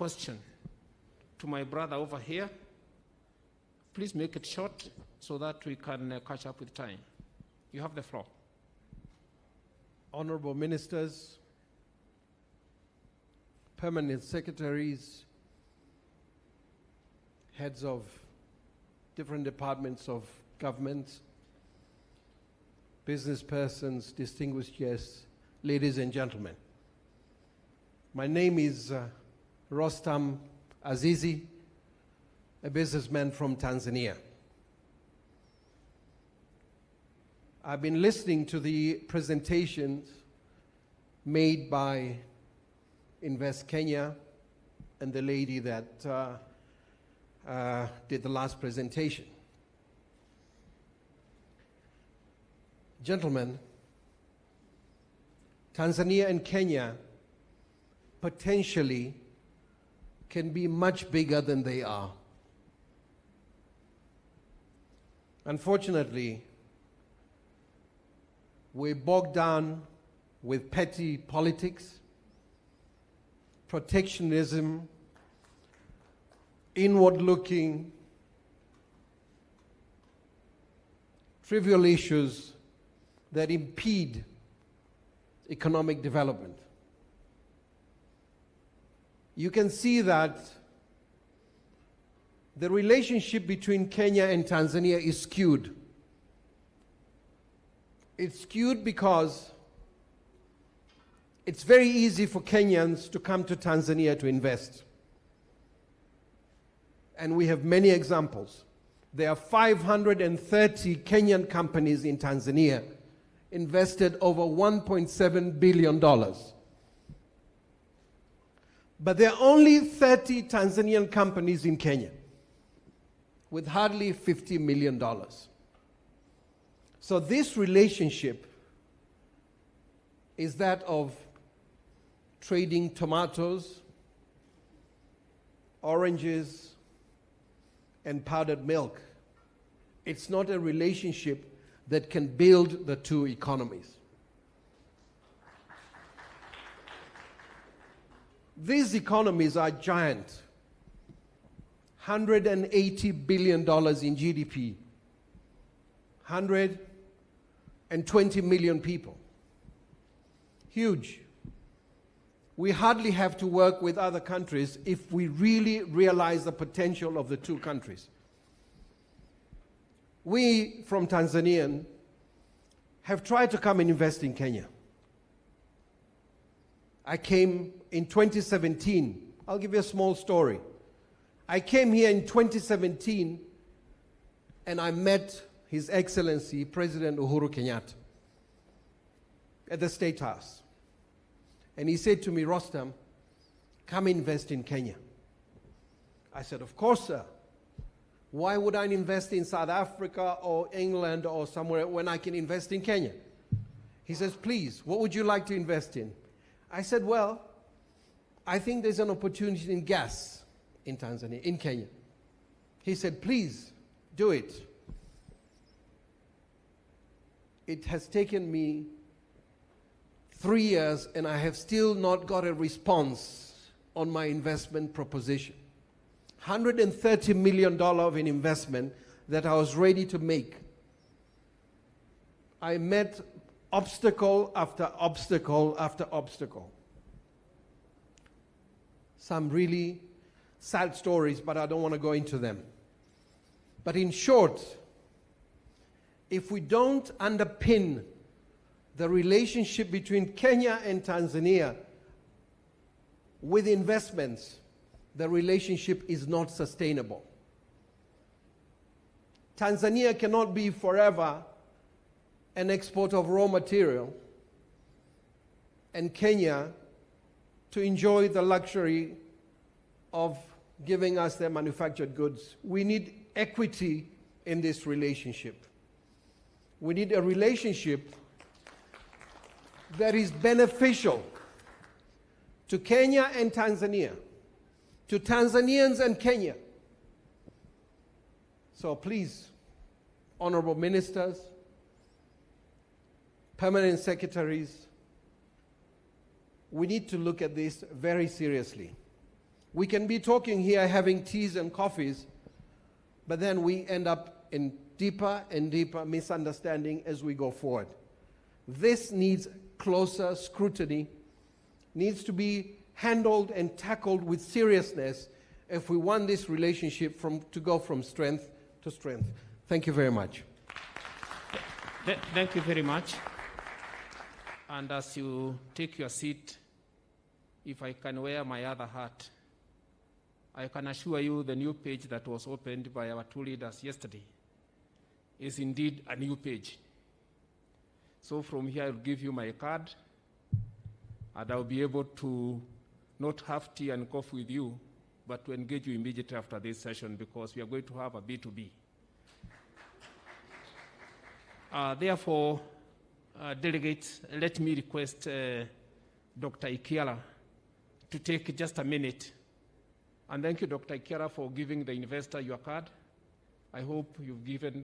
question to my brother over here. Please make it short so that we can catch up with time. You have the floor. Honorable Ministers, Permanent Secretaries, heads of different departments of government, business persons, distinguished guests, ladies and gentlemen. My name is Rostam Azizi, a businessman from Tanzania. I've been listening to the presentations made by Invest Kenya and the lady that did the last presentation. Gentlemen, Tanzania and Kenya potentially can be much bigger than they are. Unfortunately, we're bogged down with petty politics, protectionism, inward-looking, trivial issues that impede economic development. You can see that the relationship between Kenya and Tanzania is skewed. It's skewed because it's very easy for Kenyans to come to Tanzania to invest. And we have many examples. There are 530 Kenyan companies in Tanzania invested over $1.7 billion. But there are only 30 Tanzanian companies in Kenya with hardly $50 million. So this relationship is that of trading tomatoes, oranges, and powdered milk. It's not a relationship that can build the two economies. These economies are giant. $180 billion in GDP. 120 million people. Huge. We hardly have to work with other countries if we really realize the potential of the two countries. We, from Tanzania, have tried to come and invest in Kenya. I came in 2017. I'll give you a small story. I came here in 2017 and I met His Excellency President Uhuru Kenyatta at the State House. And he said to me, Rostam, come invest in Kenya. I said, of course, sir. Why would I invest in South Africa or England or somewhere when I can invest in Kenya? He says, please, what would you like to invest in? I said, well, I think there's an opportunity in gas in Tanzania, in Kenya. He said, please, do it. It has taken me 3 years and I have still not got a response on my investment proposition. $130 million of an investment that I was ready to make. I met obstacle after obstacle after obstacle. Some really sad stories, but I don't want to go into them. But in short, if we don't underpin the relationship between Kenya and Tanzania with investments, the relationship is not sustainable. Tanzania cannot be forever an exporter of raw material and Kenya to enjoy the luxury of giving us their manufactured goods. We need equity in this relationship. We need a relationship that is beneficial to Kenya and Tanzania, to Tanzanians and Kenya. So please, honorable ministers, permanent secretaries, we need to look at this very seriously. We can be talking here, having teas and coffees, but then we end up in deeper and deeper misunderstanding as we go forward. This needs closer scrutiny, needs to be handled and tackled with seriousness if we want this relationship to go from strength to strength. Thank you very much. Thank you very much. And as you take your seat, if I can wear my other hat, I can assure you the new page that was opened by our two leaders yesterday is indeed a new page. So from here, I'll give you my card, and I'll be able to not have tea and coffee with you, but to engage you immediately after this session, because we are going to have a B2B. Therefore, delegates, let me request Dr. Ikiala to take just a minute. And thank you, Dr. Ikiala, for giving the investor your card. I hope you've given